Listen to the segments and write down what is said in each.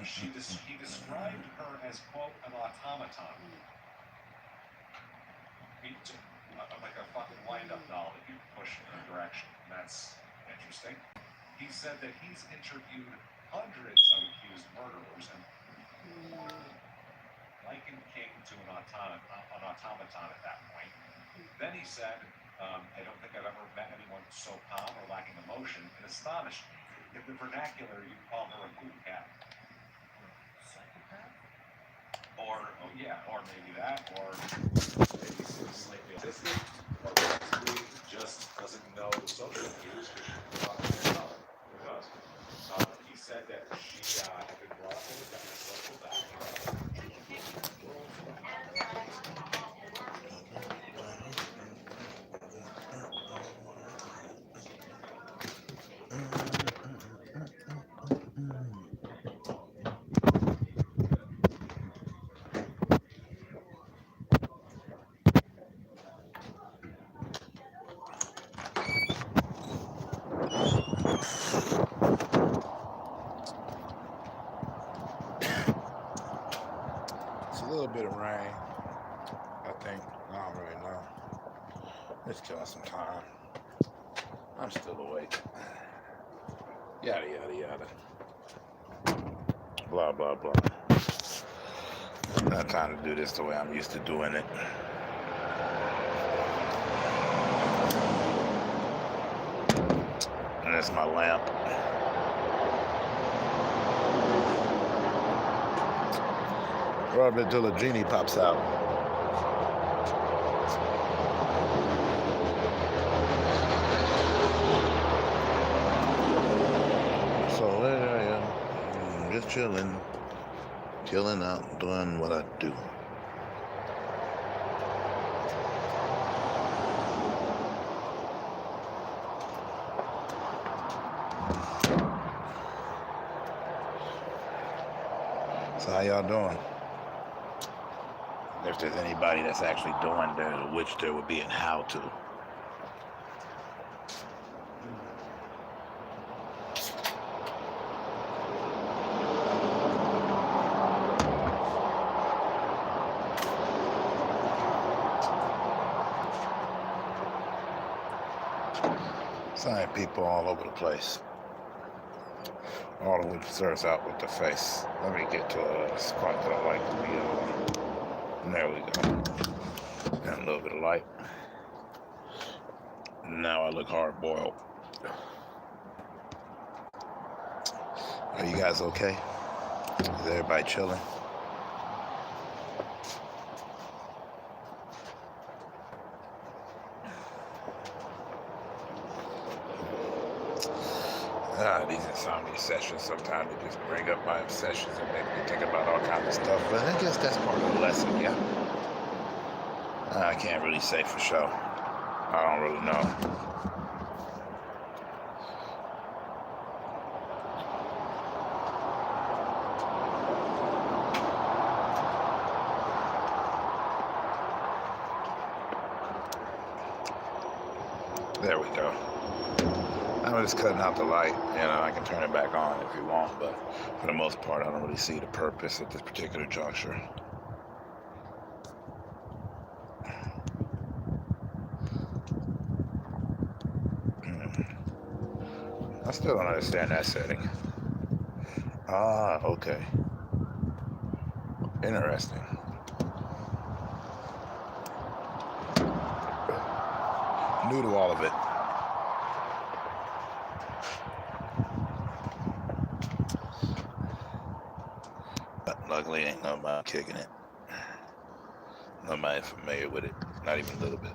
He described her as, quote, an automaton. Like a fucking wind-up doll that you push in a direction. That's interesting. He said that he's interviewed hundreds of accused murderers and likened King to an automaton at that point. Then he said, I don't think I've ever met anyone so calm or lacking emotion. It astonished me. In the vernacular, you'd call her a cool cat. Psychopath? Or, oh yeah, or maybe that, or maybe slightly autistic, or possibly just doesn't know the social cues because she's not on her own. Who knows? He said that she had been brought up with a social background. It's a little bit of rain, I think. I don't really know. It's killing some time. I'm still awake. Yada, yada, yada. Blah, blah, blah. Not time to do this the way I'm used to doing it. And that's my lamp. Rub it till a genie pops out. So there I am, just chilling out, doing what I do. So how y'all doing? If there's anybody that's actually doing there, which there would be and how to. Sign people all over the place. All of which starts out with the face. Let me get to a spot that I like to be on. There we go. And a little bit of light. Now I look hard boiled. Are you guys okay? Is everybody chilling? These insomnia sessions, sometimes they just bring up my obsessions and make me think about all kinds of stuff. But I guess that's part of the lesson, yeah. I can't really say for sure. I don't really know. There we go. I'm just cutting out the light. You know, I can turn it back on if you want, but for the most part, I don't really see the purpose at this particular juncture. I still don't understand that setting. Ah, okay. Interesting. New to all of it. Luckily, ain't nobody kicking it. Nobody familiar with it. Not even a little bit.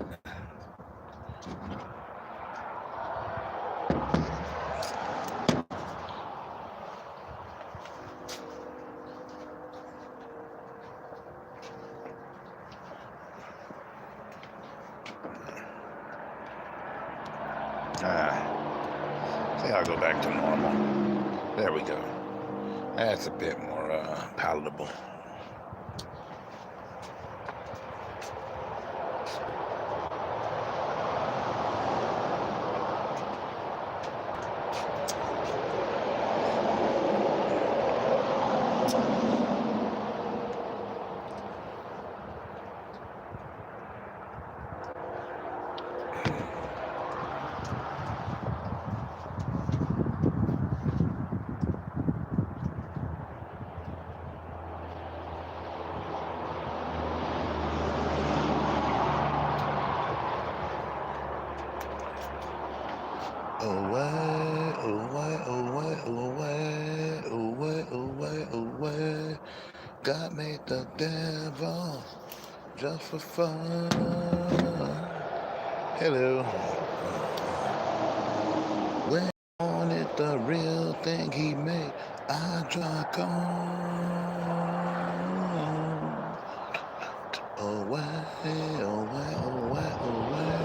I think I'll go back to normal. There we go. That's a bit more palatable. Away, away, away, away, away, away, away. God made the devil just for fun. Hello. When he wanted the real thing he made, I drunk on. Away, away, away, away.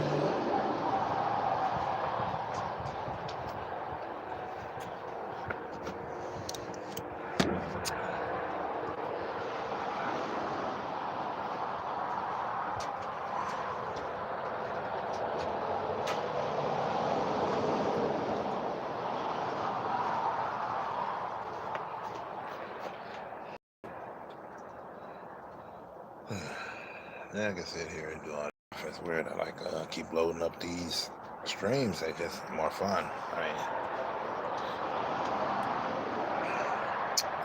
Yeah, I can sit here and do all that. It's weird. I keep loading up these streams. They just more fun. I mean,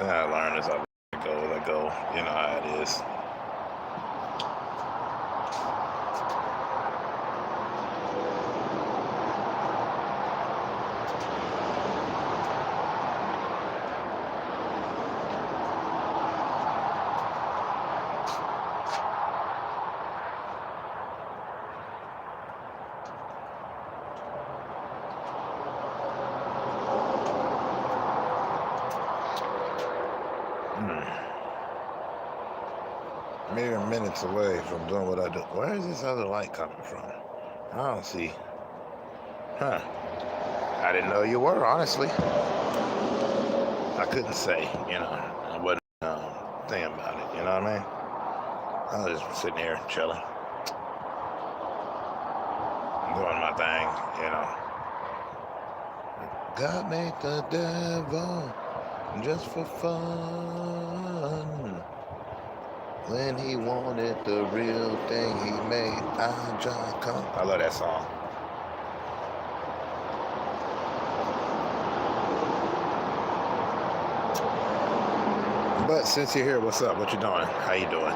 I learn as I go. You know how it is. Mere minutes away from doing what I do. Where is this other light coming from? I don't see. Huh. I didn't know you were, honestly. I couldn't say, I wasn't thinking about it, you know what I mean? I was just sitting here chilling, doing my thing, God made the devil just for fun. When he wanted the real thing he made, I love that song. But since you're here, what's up? What you doing? How you doing?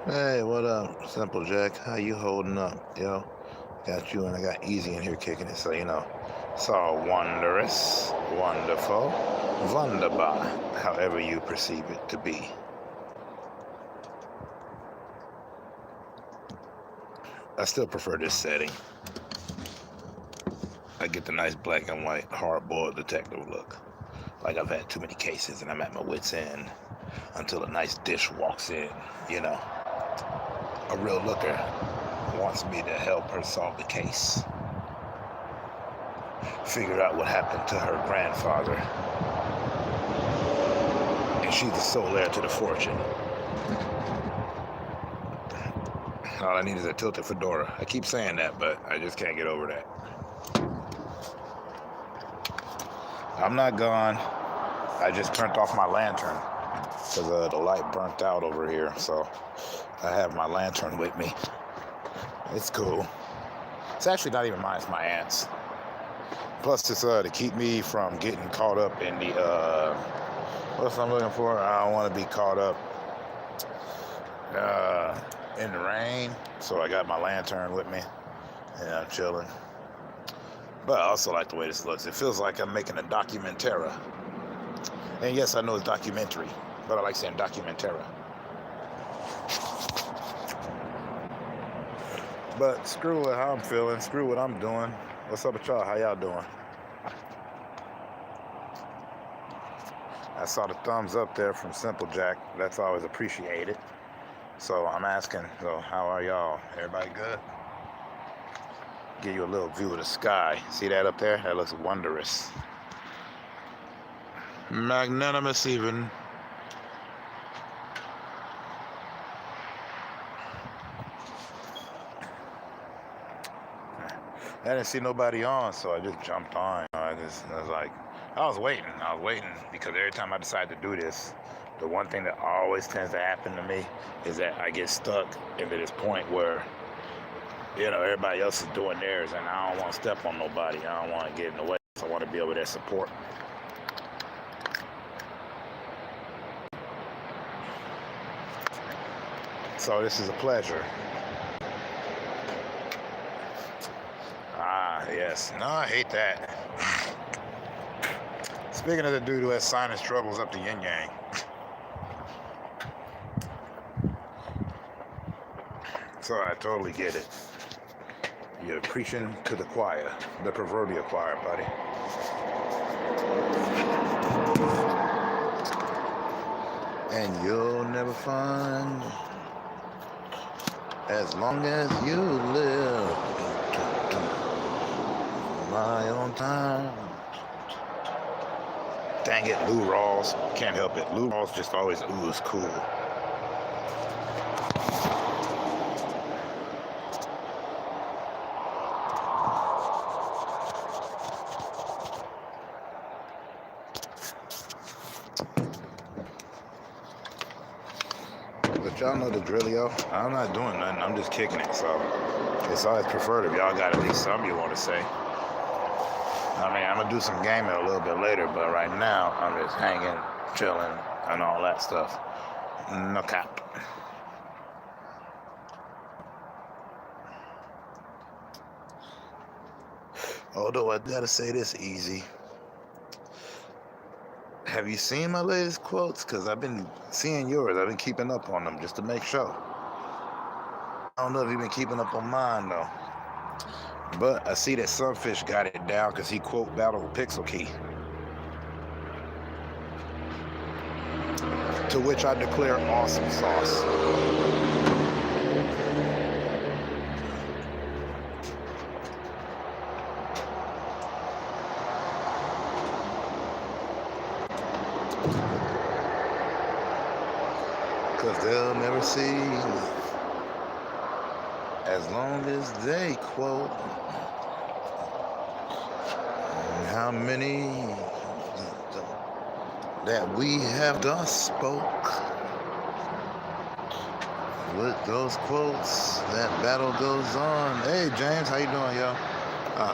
Hey, what up, Simple Jack? How you holding up, yo? Got you and I got Easy in here kicking it, so it's all wondrous, wonderful, wunderbar, however you perceive it to be. I still prefer this setting. I get the nice black and white, hard-boiled detective look. Like I've had too many cases and I'm at my wit's end until a nice dish walks in, A real looker wants me to help her solve the case. Figure out what happened to her grandfather. And she's the sole heir to the fortune. All I need is a tilted fedora. I keep saying that, but I just can't get over that. I'm not gone. I just turned off my lantern because the light burnt out over here. So I have my lantern with me. It's cool. It's actually not even mine, it's my aunt's. Plus, it's to keep me from getting caught up in the, what's I'm looking for? I don't want to be caught up in the rain. So I got my lantern with me, and I'm chilling. But I also like the way this looks. It feels like I'm making a documentara. And yes, I know it's documentary, but I like saying documentara. But screw how I'm feeling, screw what I'm doing. What's up with y'all? How y'all doing? I saw the thumbs up there from Simple Jack. That's always appreciated. So I'm asking, how are y'all? Everybody good? Give you a little view of the sky. See that up there? That looks wondrous. Magnanimous even. I didn't see nobody on, so I just jumped on. I was like, I was waiting because every time I decide to do this, the one thing that always tends to happen to me is that I get stuck into this point where, everybody else is doing theirs, and I don't want to step on nobody. I don't want to get in the way. So I want to be able to support. So this is a pleasure. Ah, yes. No, I hate that. Speaking of the dude who has sinus troubles up the yin yang. So I totally get it. You're preaching to the choir, the proverbial choir, buddy. And you'll never find, as long as you live, my own time. Dang it, Lou Rawls. Can't help it. Lou Rawls just always ooze cool. But y'all know the drillio. I'm not doing nothing. I'm just kicking it. So it's always preferred if y'all got at least something you want to say. I mean, I'm going to do some gaming a little bit later, but right now I'm just hanging, chilling, and all that stuff. No cap. Although I gotta say this easy. Have you seen my latest quotes? Because I've been seeing yours. I've been keeping up on them just to make sure. I don't know if you've been keeping up on mine, though. But I see that Sunfish got it down because he quote battled Pixel Key. To which I declare awesome sauce. Because they'll never see, as long as they quote, how many that we have thus spoke. With those quotes, that battle goes on. Hey, James, how you doing, yo?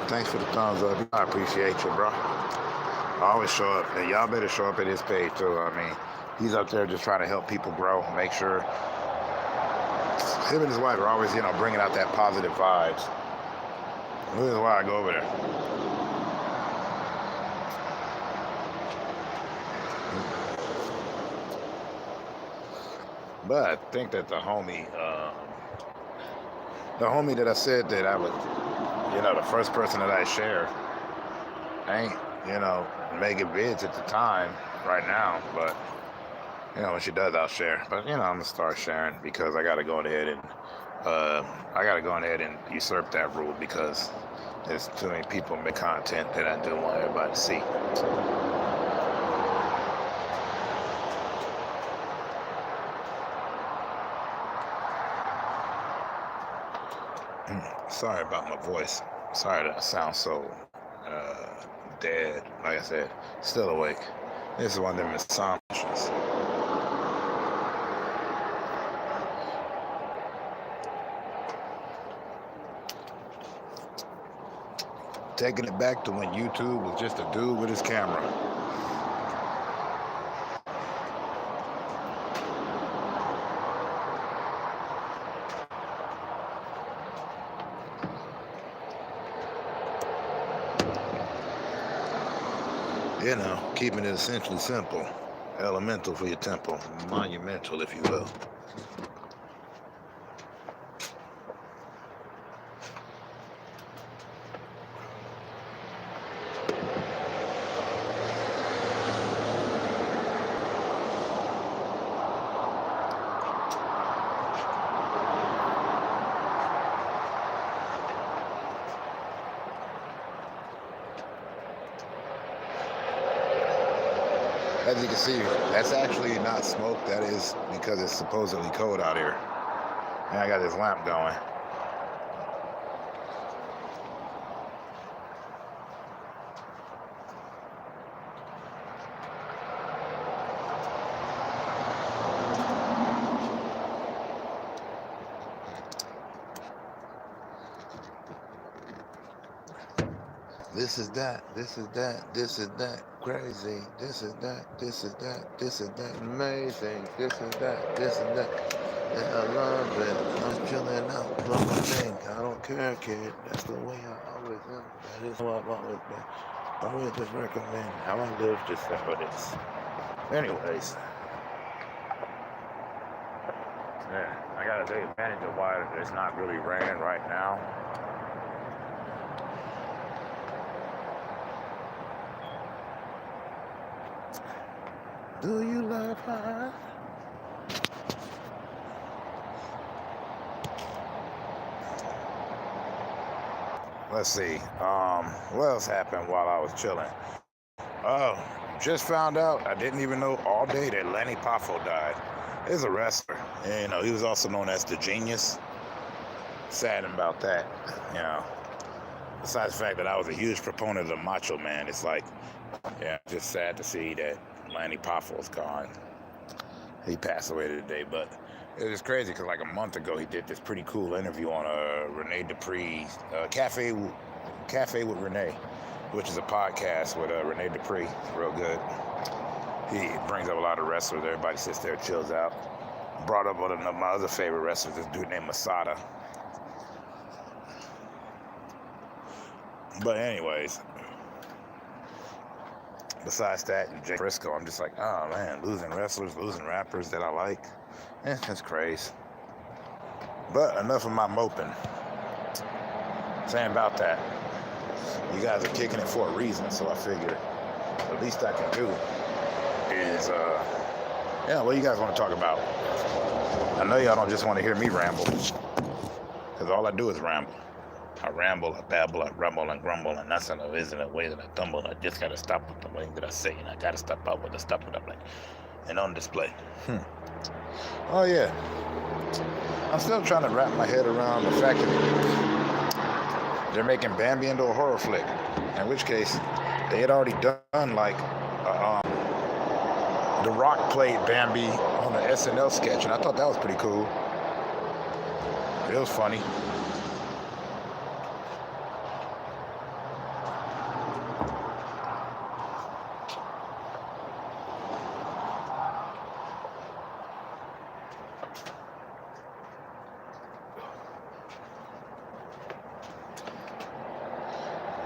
Thanks for the thumbs up. I appreciate you, bro. I always show up. And y'all better show up at his page, too. I mean, he's up there just trying to help people grow, make sure. Him and his wife are always, bringing out that positive vibes. This is why I go over there. But I think that the homie that I said that I would, the first person that I share ain't, making bids at the time right now, but when she does, I'll share. But I'm gonna start sharing because I gotta go ahead and usurp that rule because there's too many people make content that I do want everybody to see. Sorry about my voice. Sorry that I sound so dead. Like I said, still awake. This is one of them insomnias. Taking it back to when YouTube was just a dude with his camera. Keeping it essentially simple. Elemental for your temple. Monumental, if you will. As you can see, that's actually not smoke. That is because it's supposedly cold out here. And I got this lamp going. This is that, this is that, this is that, crazy, this is that, this is that, this is that, amazing, this is that, this is that. Yeah, I love it. I'm chilling out, doing my thing. I don't care, kid. That's the way I always am. That is how I've always been. Always just recommend how I live, just how it is. Anyways, yeah, I gotta take advantage of why it's not really raining right now. Do you love her? Let's see. What else happened while I was chilling? Oh, just found out. I didn't even know all day that Lenny Poffo died. He's a wrestler. And, you know, he was also known as the Genius. Sad about that. You know, besides the fact that I was a huge proponent of Macho Man, it's like, yeah, just sad to see that Lenny Poffo's gone. He passed away today, but it was crazy because like a month ago he did this pretty cool interview on Rene Dupree, Cafe with Rene, which is a podcast with Rene Dupree. It's real good. He brings up a lot of wrestlers. Everybody sits there, chills out. Brought up one of my other favorite wrestlers, this dude named Masada. But anyways, besides that, and Jay Briscoe, I'm just like, oh man, losing wrestlers, losing rappers that I like. That's crazy. But enough of my moping. Saying about that, you guys are kicking it for a reason, so I figure the least I can do is, yeah, what do you guys want to talk about? I know y'all don't just want to hear me ramble, because all I do is ramble. I ramble, I babble, I rumble and grumble, and that's how it is in a way that I tumble. I just gotta stop with the way that I say, and I gotta stop out with the stuff that I'm like, and on display. Oh yeah, I'm still trying to wrap my head around the fact that they're making Bambi into a horror flick. In which case, they had already done like The Rock played Bambi on the SNL sketch, and I thought that was pretty cool. It was funny.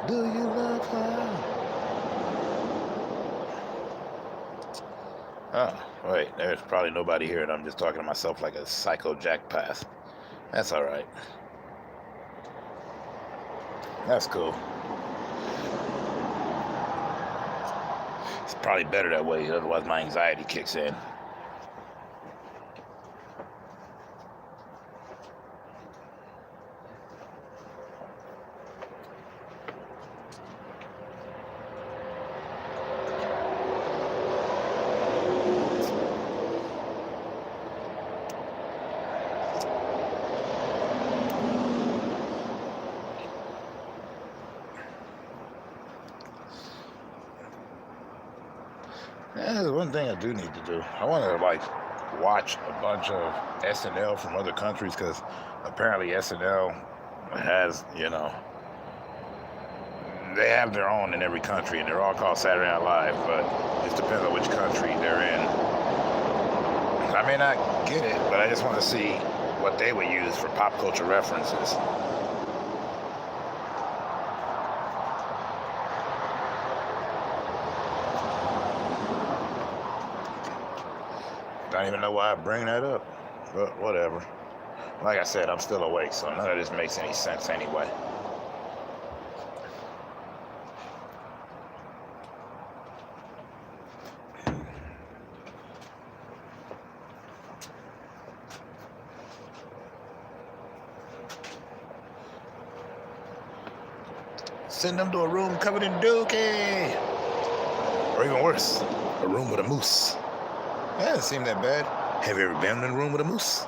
Do you love her? Oh, wait, there's probably nobody here, and I'm just talking to myself like a psycho jackpass. That's alright. That's cool. It's probably better that way, otherwise my anxiety kicks in. Yeah, there's one thing I do need to do. I want to like watch a bunch of SNL from other countries because apparently SNL has, you know, they have their own in every country, and they're all called Saturday Night Live, but it just depends on which country they're in. I may not get it, but I just want to see what they would use for pop culture references. I don't even know why I bring that up, but whatever. Like I said, I'm still awake, so none of this makes any sense anyway. Send them to a room covered in dookie. Or even worse, a room with a moose. That doesn't seem that bad. Have you ever been in a room with a moose?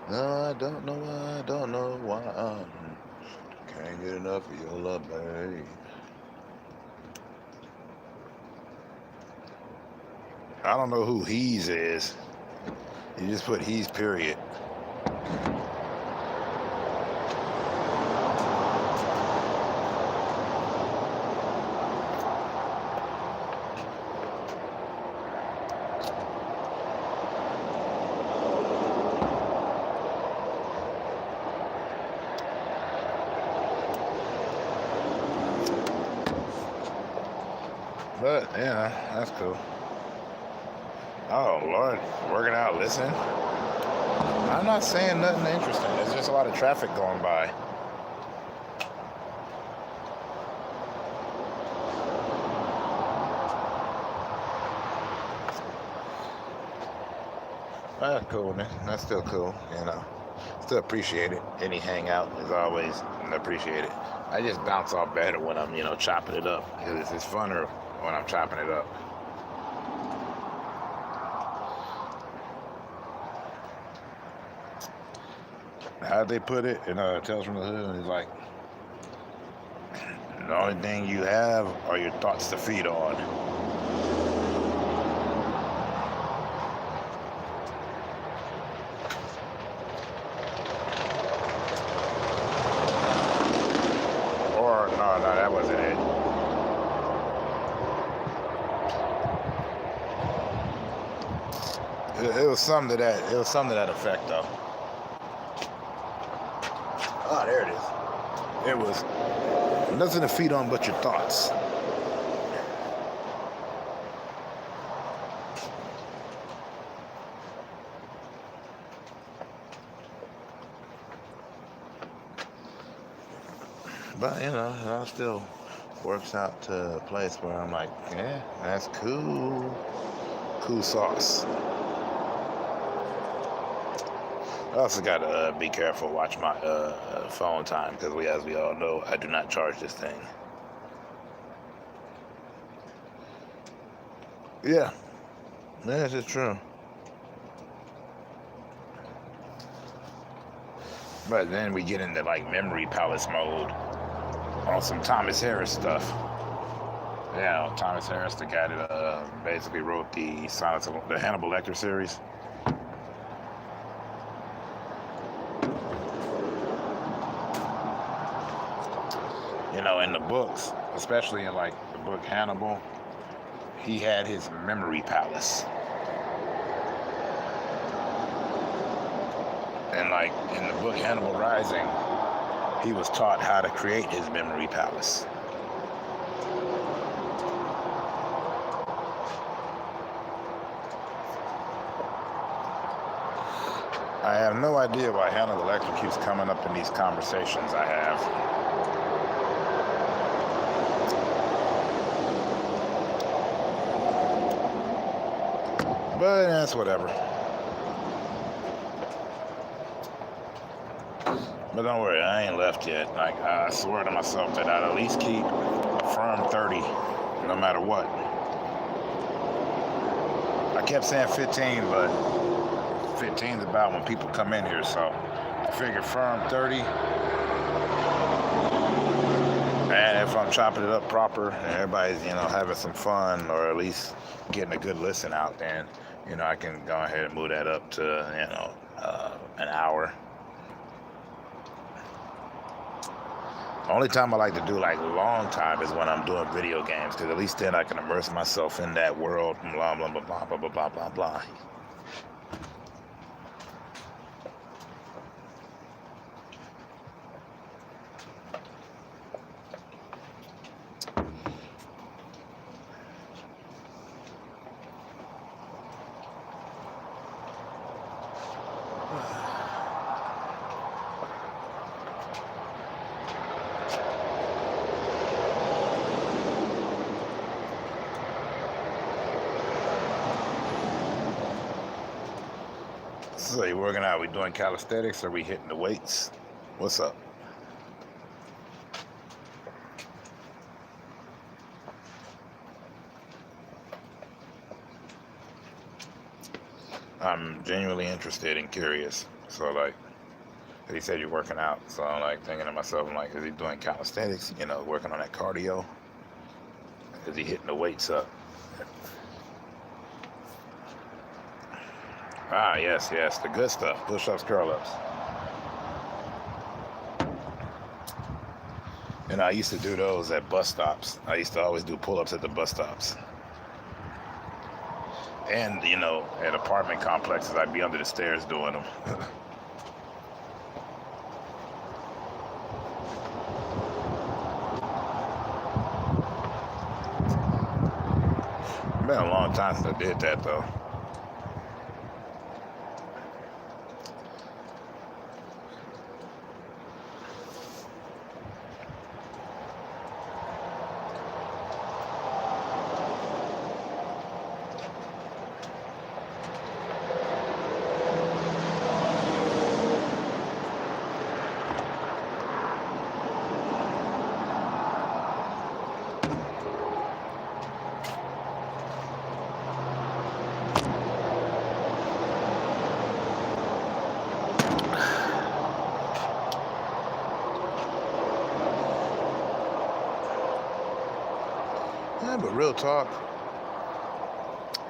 No, I don't know why. Can't get enough of your love, babe. I don't know who he's is. You just put he's period. But yeah, that's cool. Oh Lord, working out, listening. I'm not saying nothing interesting. There's just a lot of traffic going by. That's cool, man. That's still cool, you know. Still appreciate it. Any hangout is always appreciated. I just bounce off better when I'm, chopping it up. Because it's funner when I'm chopping it up. How'd they put it in Tales from the Hood? It's like, the only thing you have are your thoughts to feed on. Or, no, that wasn't it. It was something to that. It was something to that effect, though. Oh, there it is. It was nothing to feed on but your thoughts. But it all still works out to a place where I'm like, yeah, that's cool. Cool sauce. I also got to be careful, watch my phone time, because as we all know, I do not charge this thing. Yeah, this is true. But then we get into like memory palace mode on some Thomas Harris stuff. Yeah, Thomas Harris, the guy that basically wrote the Hannibal Lecter series. In the books, especially in like the book Hannibal, he had his memory palace. And like in the book Hannibal Rising, he was taught how to create his memory palace. I have no idea why Hannibal Lecter keeps coming up in these conversations I have. But that's whatever. But don't worry, I ain't left yet. Like, I swear to myself that I'd at least keep a firm 30, no matter what. I kept saying 15, but 15 is about when people come in here, so I figure firm 30. And if I'm chopping it up proper and everybody's, having some fun or at least getting a good listen out, then, I can go ahead and move that up to, an hour. The only time I like to do like long time is when I'm doing video games, because at least then I can immerse myself in that world, blah, blah, blah, blah, blah, blah, blah, blah, blah. So you working out? We doing calisthenics? Or we hitting the weights? What's up? I'm genuinely interested and curious. So like, he said you're working out. So I'm like thinking to myself, I'm like, is he doing calisthenics? Working on that cardio? Is he hitting the weights up? Ah, yes, yes, the good stuff. Push-ups, curl-ups. And I used to do those at bus stops. I used to always do pull-ups at the bus stops. And, at apartment complexes, I'd be under the stairs doing them. It's been a long time since I did that, though. Yeah, but real talk,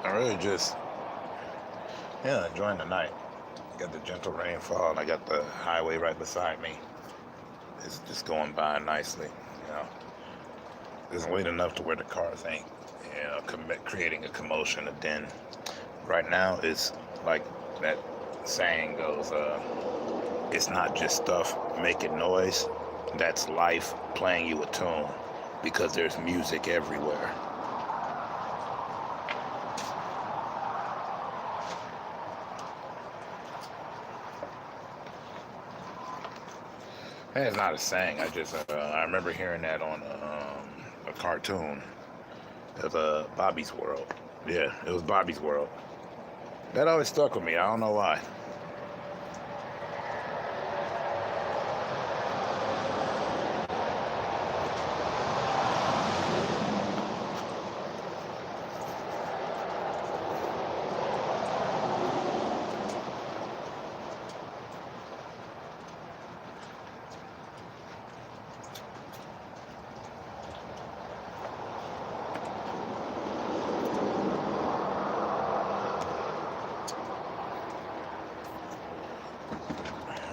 I really just, enjoying the night. Got the gentle rainfall, and I got the highway right beside me. It's just going by nicely, It's late enough to where the cars ain't, creating a commotion, a din. Right now, it's like that saying goes, it's not just stuff making noise, that's life playing you a tune, because there's music everywhere. And it's not a saying. I remember hearing that on a cartoon. It was Bobby's World. Yeah, it was Bobby's World. That always stuck with me. I don't know why.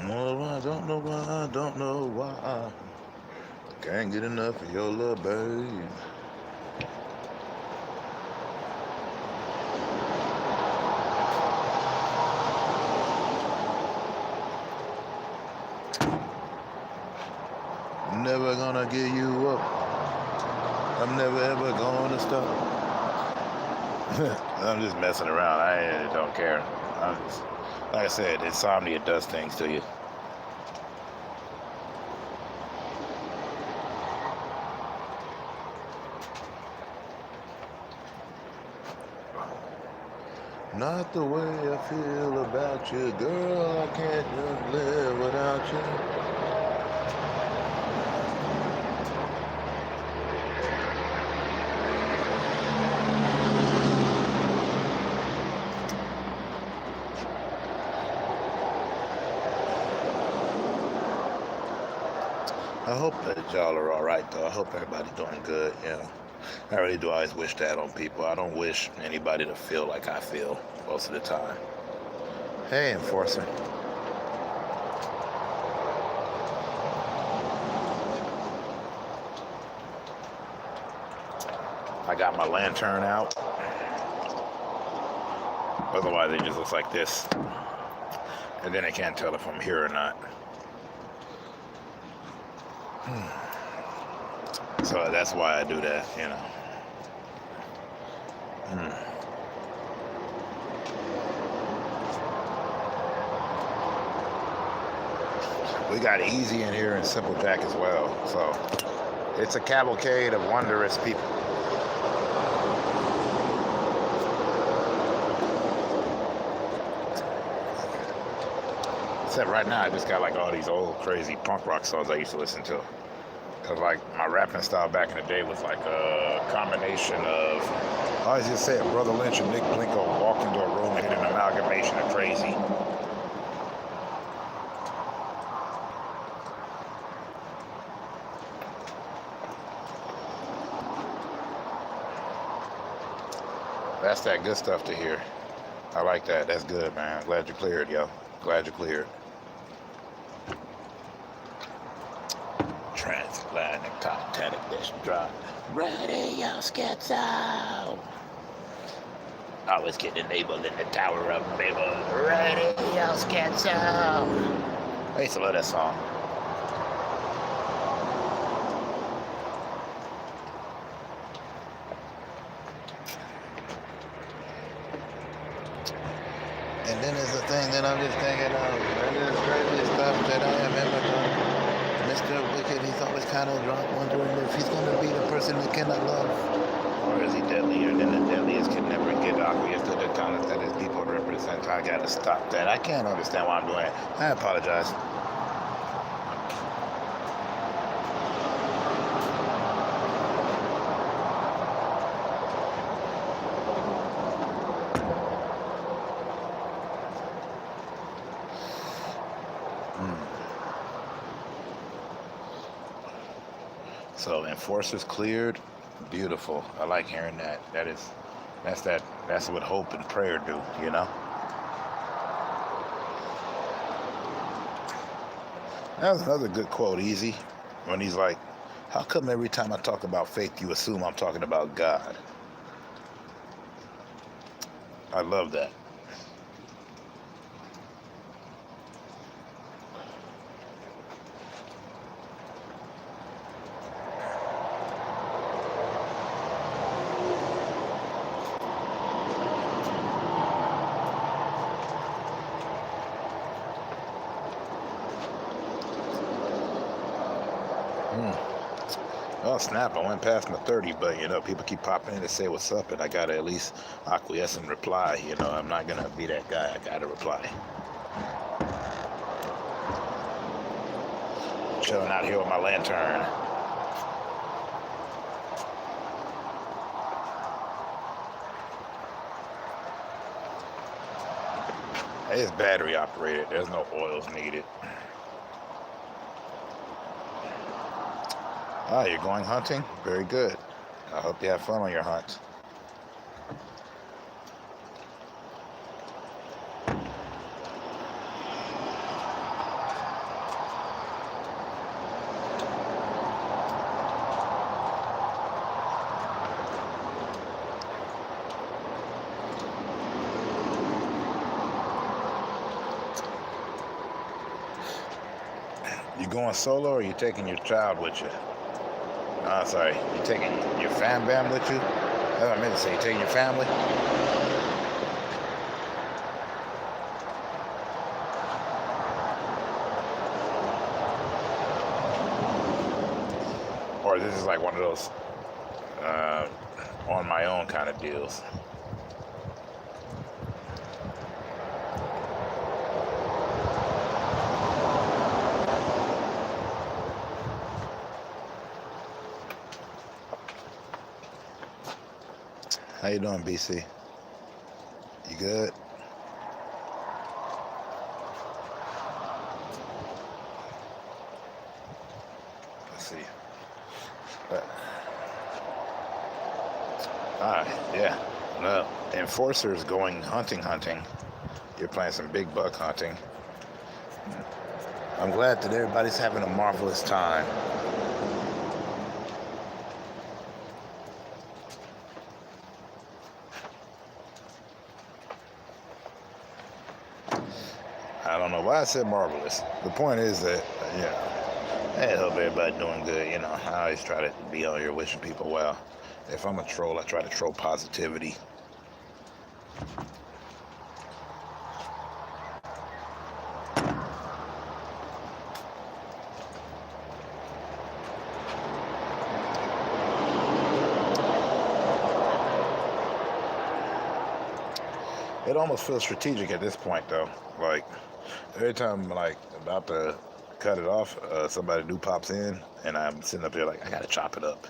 No, I don't know why. I don't know why. Can't get enough of your love, babe. Never gonna give you up. I'm never ever gonna stop. I'm just messing around. I don't care. Like I said, insomnia does things to you. Not the way I feel about you, girl. I can't just live without you. I hope that y'all are all right, though. I hope everybody's doing good. I really do always wish that on people. I don't wish anybody to feel like I feel most of the time. Hey, enforcer. I got my lantern out. Otherwise, it just looks like this. And then I can't tell if I'm here or not. So that's why I do that, We got Easy in here and Simple Jack as well. So it's a cavalcade of wondrous people. Except right now, I just got like all these old crazy punk rock songs I used to listen to. Cause like my rapping style back in the day was like a combination of, I always just say it, Brother Lynch and Nick Blinko walked into a room and did an amalgamation of crazy. That's that good stuff to hear. I like that. That's good, man. Glad you cleared, yo. Glad you cleared. Transatlantic Titanic dish drop. Radio Schizo. Always getting enabled in the Tower of Babel. Radio Schizo. I used to love that song. And then there's the thing that I'm just thinking of. And there's crazy stuff that I remember from Mr. Wicked. He's always kind of drunk, wondering if he's going to be the person that cannot love. Or is he deadlier than the deadliest can never get aqueous to the talent that his people represent? I got to stop that. I can't understand why I'm doing it. I apologize. So enforcers cleared, beautiful. I like hearing that. That's what hope and prayer do, you know. That was another good quote, Easy, when he's like, "How come every time I talk about faith, you assume I'm talking about God?" I love that. Oh snap, I went past my 30, but you know, people keep popping in to say what's up, and I gotta at least acquiesce and reply. You know, I'm not gonna be that guy. I gotta reply. Chilling out here with my lantern. It's battery operated. There's no oils needed. Ah, you're going hunting? Very good. I hope you have fun on your hunt. You going solo or you taking your child with you? Oh, sorry. You taking your fam bam with you? That's what I meant to say. You taking your family? Or this is like one of those on my own kind of deals? How you doing, BC? You good? Let's see. Yeah. No, enforcers going hunting. You're playing some big buck hunting. I'm glad that everybody's having a marvelous time. I don't know why I said marvelous. The point is that, I hope everybody doing good. You know, I always try to be on here wishing people well. If I'm a troll, I try to troll positivity. It almost feels strategic at this point, though. Like, every time I'm, like, about to cut it off, somebody new pops in, and I'm sitting up here like, I gotta chop it up.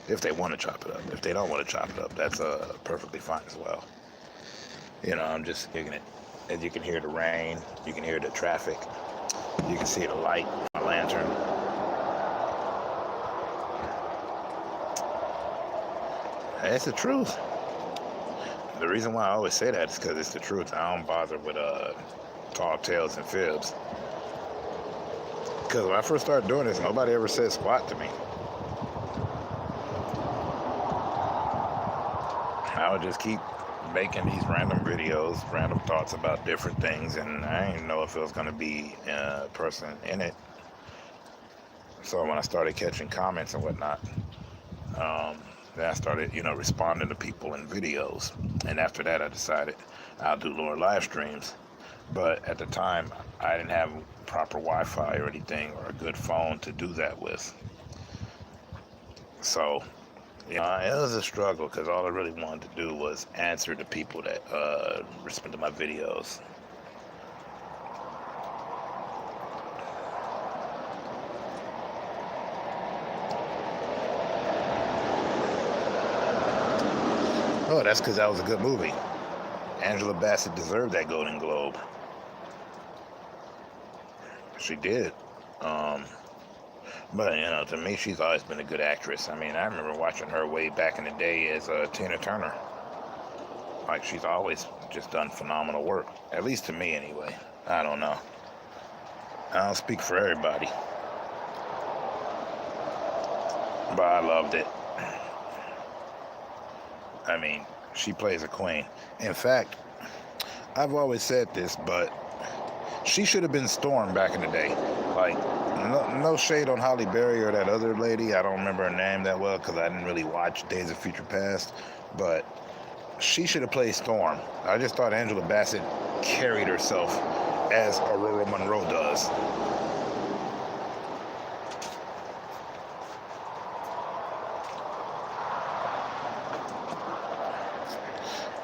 If they want to chop it up. If they don't want to chop it up, that's perfectly fine as well. You know, I'm just kicking it. As you can hear the rain, you can hear the traffic, you can see the light, my lantern. That's the truth. The reason why I always say that is because it's the truth. I don't bother with tall tales and fibs. Because when I first started doing this, nobody ever said squat to me. I would just keep making these random videos, random thoughts about different things, and I didn't know if it was going to be a person in it. So when I started catching comments and whatnot, then I started, responding to people in videos. And after that, I decided I'll do more live streams. But at the time, I didn't have proper Wi-Fi or anything, or a good phone to do that with. So, it was a struggle, because all I really wanted to do was answer the people that respond to my videos. Oh, that's because that was a good movie. Angela Bassett deserved that Golden Globe. She did. But, to me, she's always been a good actress. I mean, I remember watching her way back in the day as Tina Turner. Like, she's always just done phenomenal work. At least to me, anyway. I don't know. I don't speak for everybody. But I loved it. I mean, she plays a queen. In fact, I've always said this, but she should have been Storm back in the day. Like, no shade on Halle Berry or that other lady. I don't remember her name that well because I didn't really watch Days of Future Past. But she should have played Storm. I just thought Angela Bassett carried herself as Aurora Monroe does.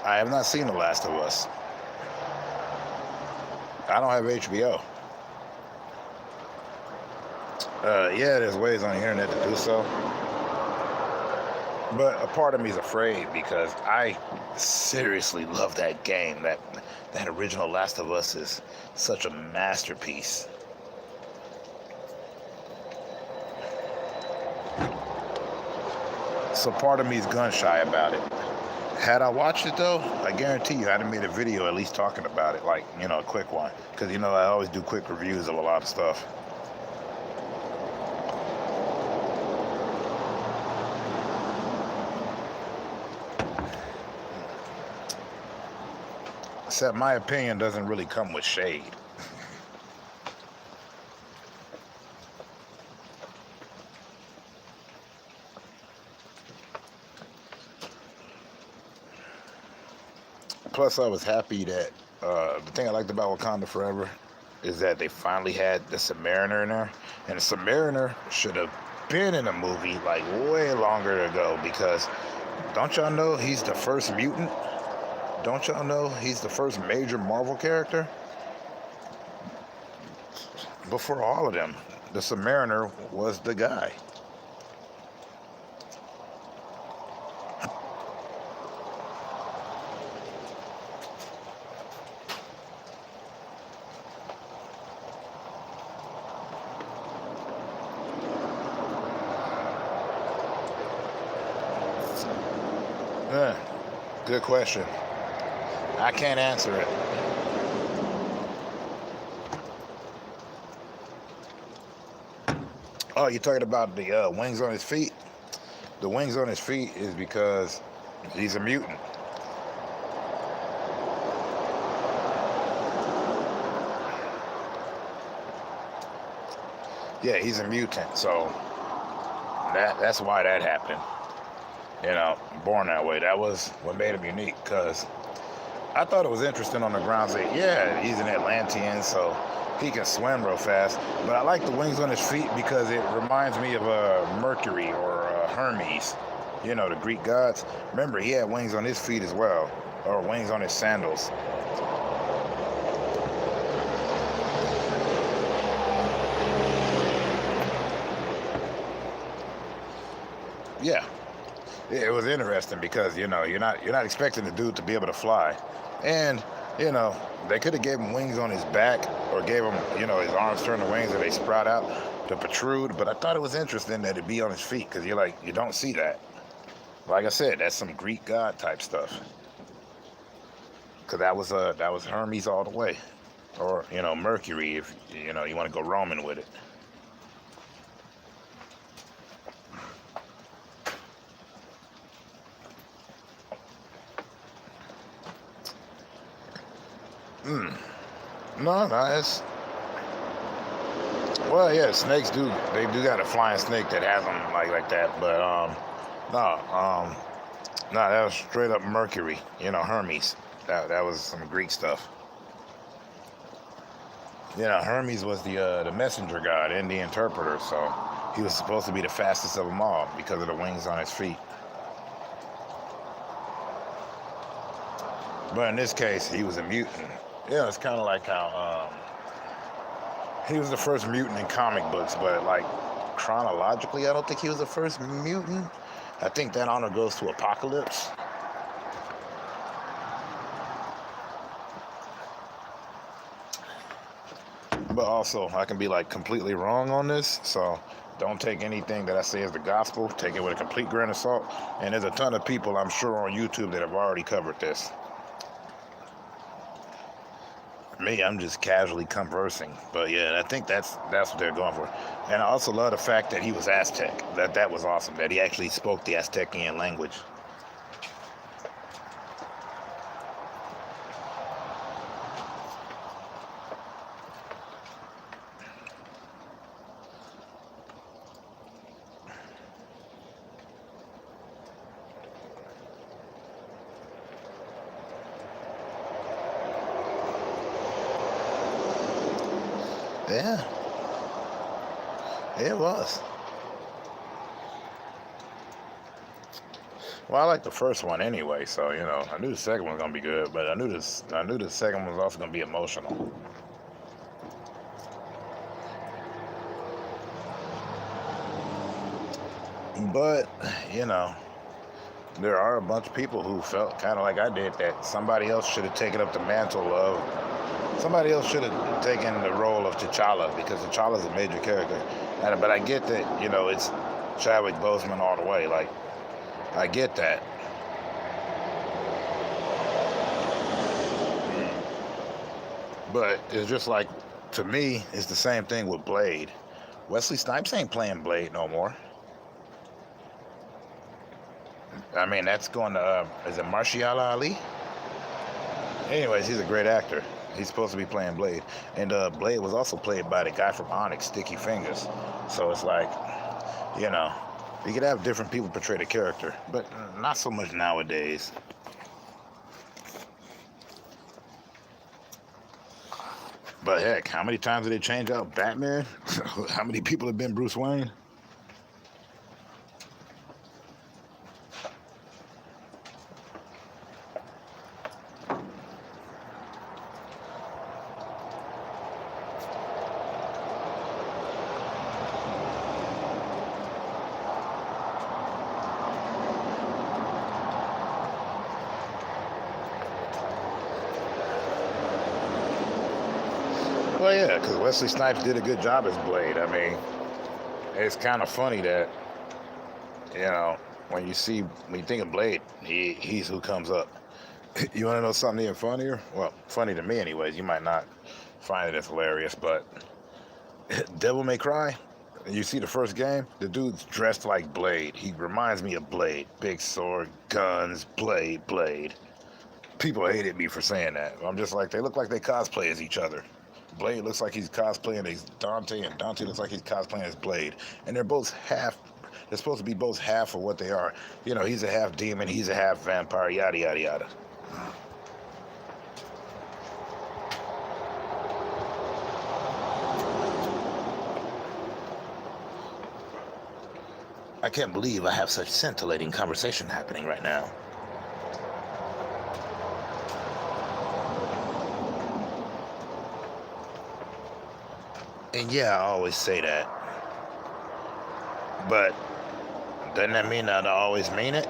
I have not seen The Last of Us. I don't have HBO. Yeah, there's ways on the internet to do so. But a part of me is afraid because I seriously love that game. That original Last of Us is such a masterpiece. So part of me is gun shy about it. Had I watched it though, I guarantee you I'd have made a video at least talking about it, like, a quick one. Because, I always do quick reviews of a lot of stuff. Except my opinion doesn't really come with shade. Plus, I was happy that the thing I liked about Wakanda Forever is that they finally had the Submariner in there. And the Submariner should have been in a movie like way longer ago because don't y'all know he's the first mutant? Don't y'all know he's the first major Marvel character? Before all of them, the Submariner was the guy. Good question. I can't answer it. Oh, you're talking about the wings on his feet? The wings on his feet is because he's a mutant. Yeah, he's a mutant, so that's why that happened. Born that way. That was what made him unique, because I thought it was interesting on the grounds that, yeah, he's an Atlantean, so he can swim real fast. But I like the wings on his feet because it reminds me of Mercury or Hermes, the Greek gods. Remember, he had wings on his feet as well, or wings on his sandals. Yeah. It was interesting because, you're not expecting the dude to be able to fly. And, they could have gave him wings on his back or gave him, his arms turn to wings and they sprout out to protrude. But I thought it was interesting that it'd be on his feet because you don't see that. Like I said, that's some Greek god type stuff. Cause that was Hermes all the way, or Mercury if you want to go Roman with it. Mm. No, it's well, yeah, snakes they do got a flying snake that has them like that, but no, no, that was straight up Mercury, Hermes. That was some Greek stuff. Hermes was the messenger god and the interpreter, so he was supposed to be the fastest of them all because of the wings on his feet. But in this case, he was a mutant. It's kind of like how he was the first mutant in comic books, but like chronologically, I don't think he was the first mutant. I think that honor goes to Apocalypse. But also, I can be like completely wrong on this, so don't take anything that I say as the gospel. Take it with a complete grain of salt. And there's a ton of people, I'm sure, on YouTube that have already covered this. Me, I'm just casually conversing, but yeah, I think that's what they're going for. And I also love the fact that he was Aztec. That was awesome. That he actually spoke the Aztecian language. Yeah, it was. Well, I like the first one anyway, so I knew the second one was gonna be good, but I knew the second one was also gonna be emotional. But there are a bunch of people who felt kind of like I did that somebody else should have taken up the mantle of. Somebody else should have taken the role of T'Challa because T'Challa's a major character. But I get that it's Chadwick Boseman all the way. Like I get that. But it's just like, to me, it's the same thing with Blade. Wesley Snipes ain't playing Blade no more. I mean, that's going to, is it Martial Ali? Anyways, he's a great actor. He's supposed to be playing Blade. And Blade was also played by the guy from Onyx, Sticky Fingers. So it's like, you could have different people portray the character, but not so much nowadays. But heck, how many times did they change out Batman? How many people have been Bruce Wayne? Well, yeah, because Wesley Snipes did a good job as Blade. I mean, it's kind of funny that, when you think of Blade, he's who comes up. You want to know something even funnier? Well, funny to me anyways. You might not find it as hilarious, but Devil May Cry, you see the first game, the dude's dressed like Blade. He reminds me of Blade. Big sword, guns, Blade. People hated me for saying that. I'm just like, they look like they cosplay as each other. Blade looks like he's cosplaying as Dante, and Dante looks like he's cosplaying as Blade. And they're supposed to be both half of what they are. He's a half demon, he's a half vampire, yada, yada, yada. I can't believe I have such scintillating conversation happening right now. And yeah, I always say that. But doesn't that mean that I always mean it?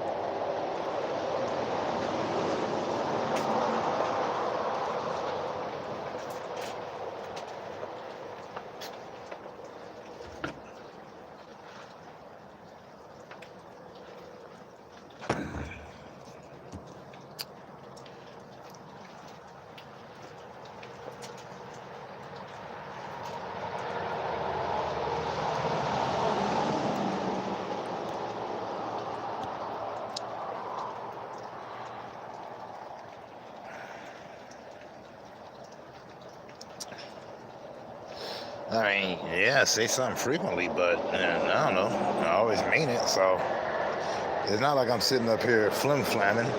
I mean, yeah, say something frequently, but I don't know. I always mean it, so it's not like I'm sitting up here flim-flamming.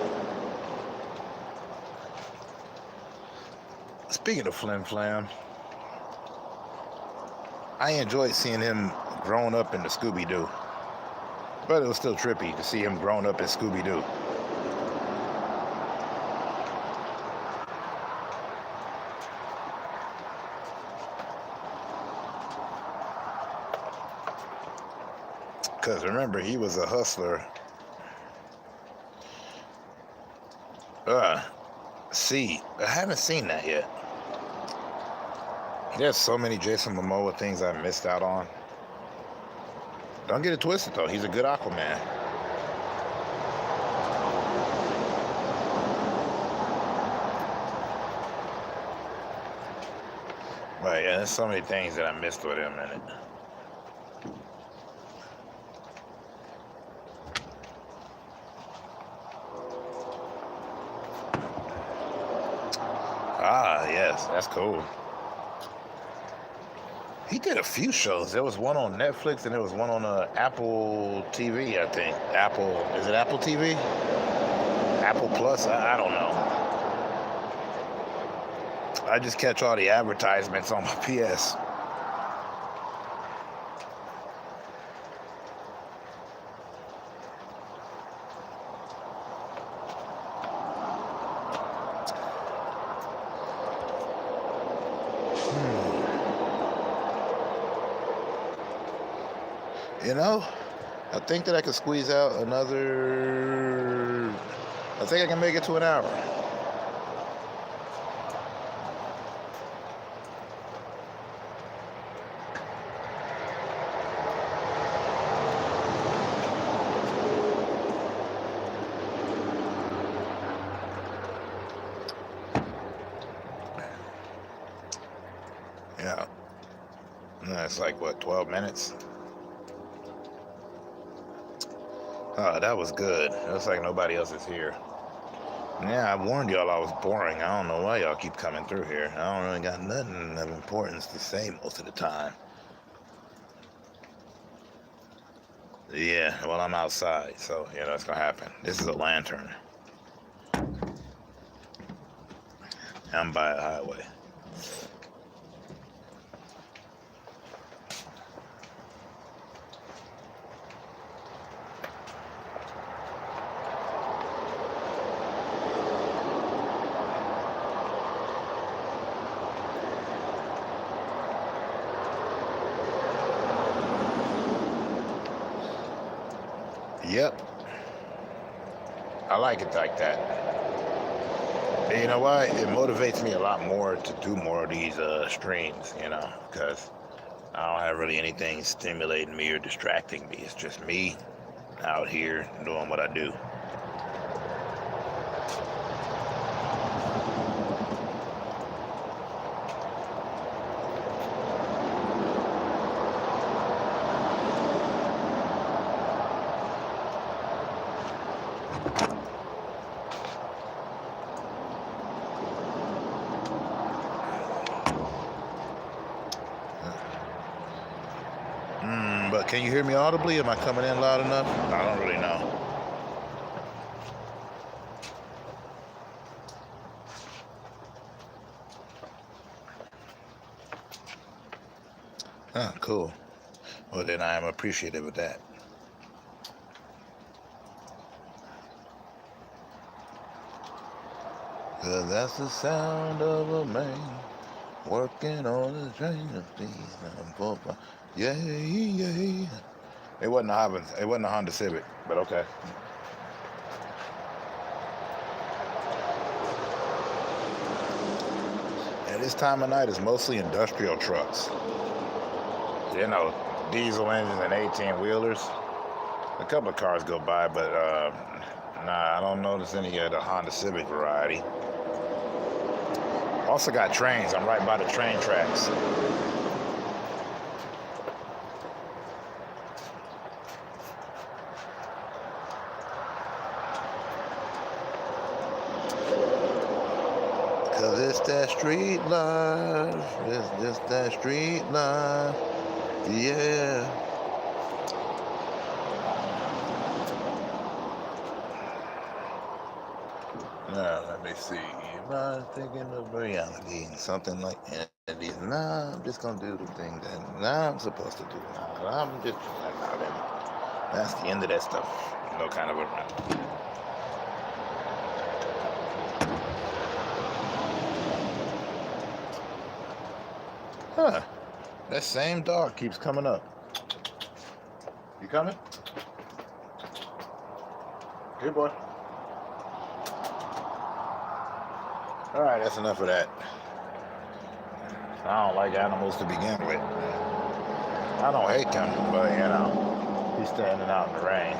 Speaking of flim-flam, I enjoyed seeing him grown up in the Scooby-Doo. But it was still trippy to see him grown up in Scooby-Doo. Because remember, he was a hustler. See, I haven't seen that yet. There's so many Jason Momoa things I missed out on. Don't get it twisted, though. He's a good Aquaman. But yeah, there's so many things that I missed with him in it. Ah, yes, that's cool. He did a few shows. There was one on Netflix and there was one on Apple TV, I think. Is it Apple TV? Apple Plus? I don't know. I just catch all the advertisements on my PS. You know, I think that I could squeeze out another. I think I can make it to an hour. Yeah. It's like, what, 12 minutes? Oh, that was good. It looks like nobody else is here. Yeah, I warned y'all I was boring. I don't know why y'all keep coming through here. I don't really got nothing of importance to say most of the time. Yeah, well, I'm outside, so, it's going to happen. This is a lantern. I'm by a highway. Yep. I like it like that. And you know why? It motivates me a lot more to do more of these streams, because I don't have really anything stimulating me or distracting me. It's just me out here doing what I do. But can you hear me audibly? Am I coming in loud enough? I don't really know. Ah, cool. Well, then I am appreciative of that. Cause that's the sound of a man working on his train of these. Yeah, yeah. It wasn't a Honda Civic, but okay. And this time of night is mostly industrial trucks. Diesel engines and 18-wheelers. A couple of cars go by, but nah, I don't notice any of the Honda Civic variety. Also got trains. I'm right by the train tracks. Cause just that street life. It's just that street life. Yeah. Now, let me see. If I'm thinking of reality, something like it is. Nah, I'm just gonna do the thing that I'm supposed to do. Nah, I'm just that's the end of that stuff. No kind of around. Huh. That same dog keeps coming up. You coming? Here, boy. Alright, that's enough of that. I don't like animals to begin with. I don't hate them, but he's standing out in the rain.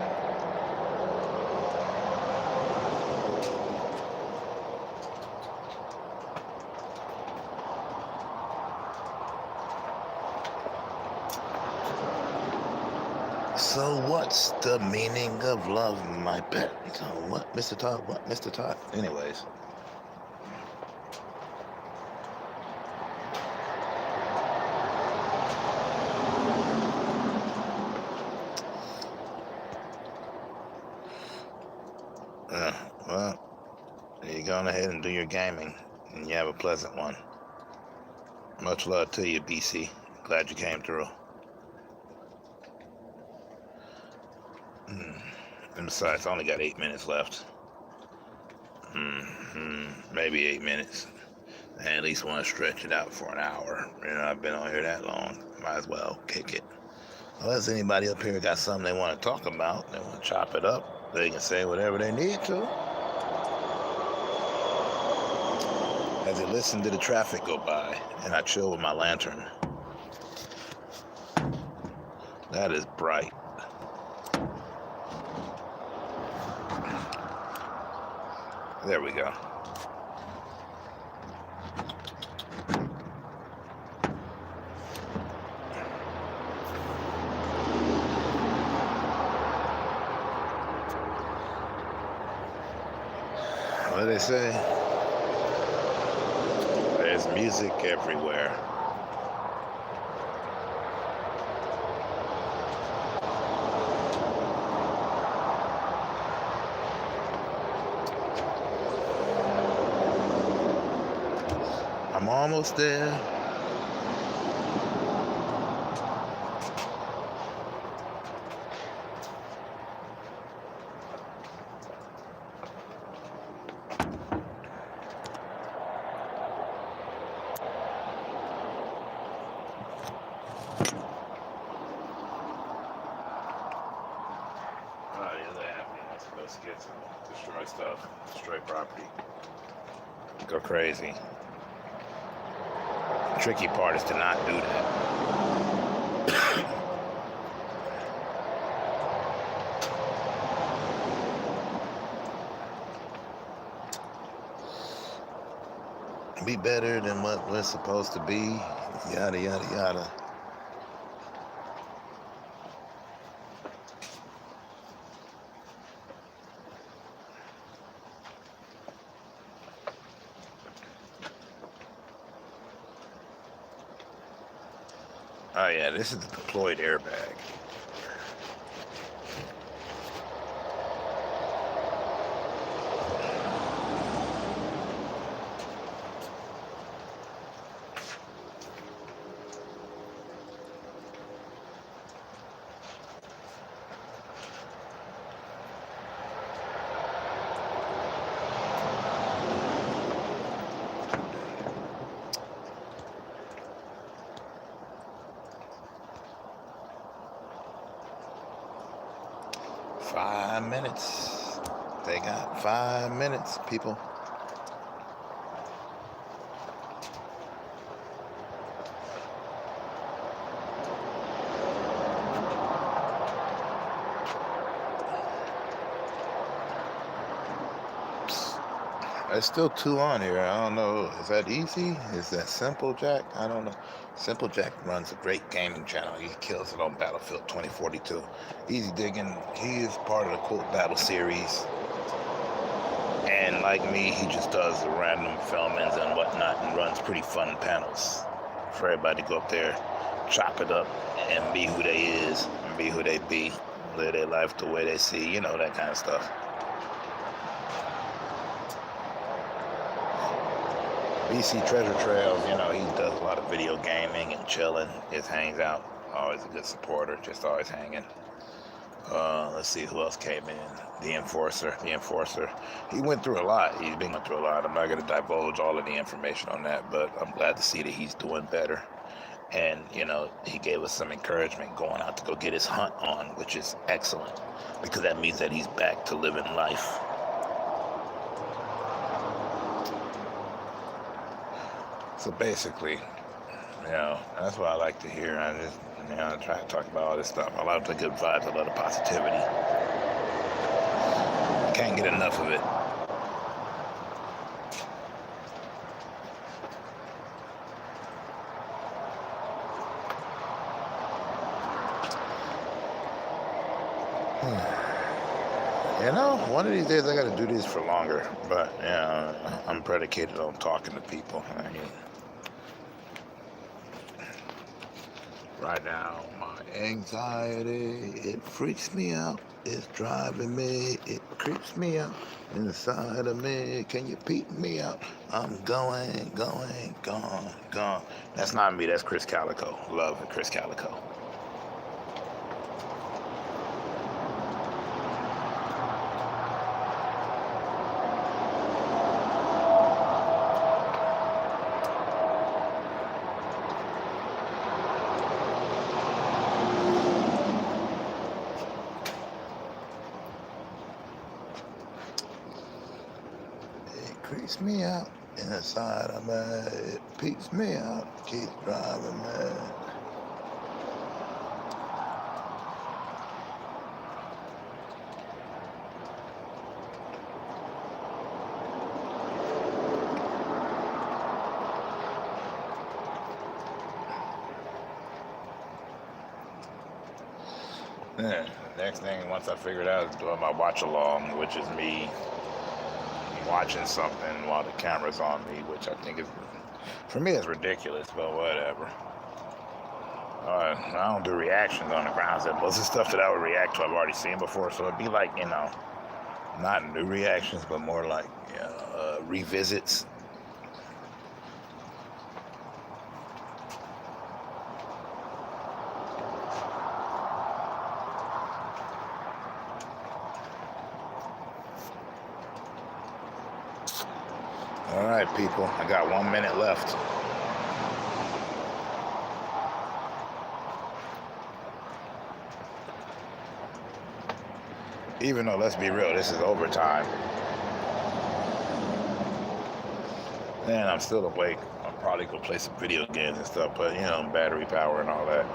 So what's the meaning of love, my pet? So what, Mr. Todd? What, Mr. Todd? Anyways. Well, you go on ahead and do your gaming, and you have a pleasant one. Much love to you, BC. Glad you came through. And besides, I only got 8 minutes left. Maybe 8 minutes. I at least want to stretch it out for an hour. I've been on here that long. Might as well kick it. Unless anybody up here got something they want to talk about, they want to chop it up, they can say whatever they need to. As I listen to the traffic go by, and I chill with my lantern. That is bright. There we go. What do they say? There's music everywhere. I'm almost there. Let's get some, destroy stuff, destroy property, go crazy. The tricky part is to not do that. Be better than what we're supposed to be, yada, yada, yada. Oh yeah, this is the deployed airbag. Five minutes. They got 5 minutes, people. There's still 2 on here. I don't know. Is that easy? Is that Simple Jack? I don't know. Simple Jack runs a great gaming channel. He kills it on Battlefield 2042. Easy Digging. He is part of the Quote Battle series. And like me, he just does random filmings and whatnot and runs pretty fun panels for everybody to go up there, chop it up, and be who they is, and be who they be, live their life the way they see, that kind of stuff. BC Treasure Trails, he does a lot of video gaming and chilling, just hangs out, always a good supporter, just always hanging. Let's see who else came in. The Enforcer. He went through a lot. He's been going through a lot. I'm not going to divulge all of the information on that, but I'm glad to see that he's doing better. And, he gave us some encouragement going out to go get his hunt on, which is excellent, because that means that he's back to living life. So basically, that's what I like to hear. I just, I try to talk about all this stuff. I love the good vibes. I love the positivity. Can't get enough of it. One of these days I got to do these for longer. But, I'm predicated on talking to people. Right now, my anxiety, it freaks me out. It's driving me, it creeps me out inside of me. Can you peep me out? I'm going, gone. That's not me, that's Chris Calico. Love Chris Calico. Creeps me out inside of me. It peeps me out. Keeps driving me. Then the next thing, once I figured out, is doing my watch along, which is me watching something while the camera's on me, which I think is, for me, it's ridiculous, but whatever. I don't do reactions on the grounds that most of the stuff that I would react to I've already seen before, so it'd be like, not new reactions, but more like revisits. All right, people, I got 1 minute left. Even though, let's be real, this is overtime. And I'm still awake. I'll probably go play some video games and stuff, but, battery power and all that.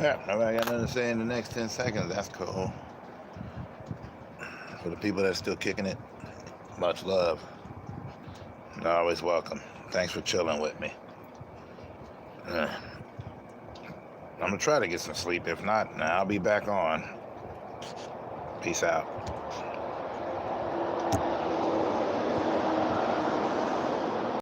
Yeah, nobody got nothing to say in the next 10 seconds. That's cool. For the people that are still kicking it, much love. You're always welcome. Thanks for chilling with me. I'm going to try to get some sleep. If not, I'll be back on. Peace out.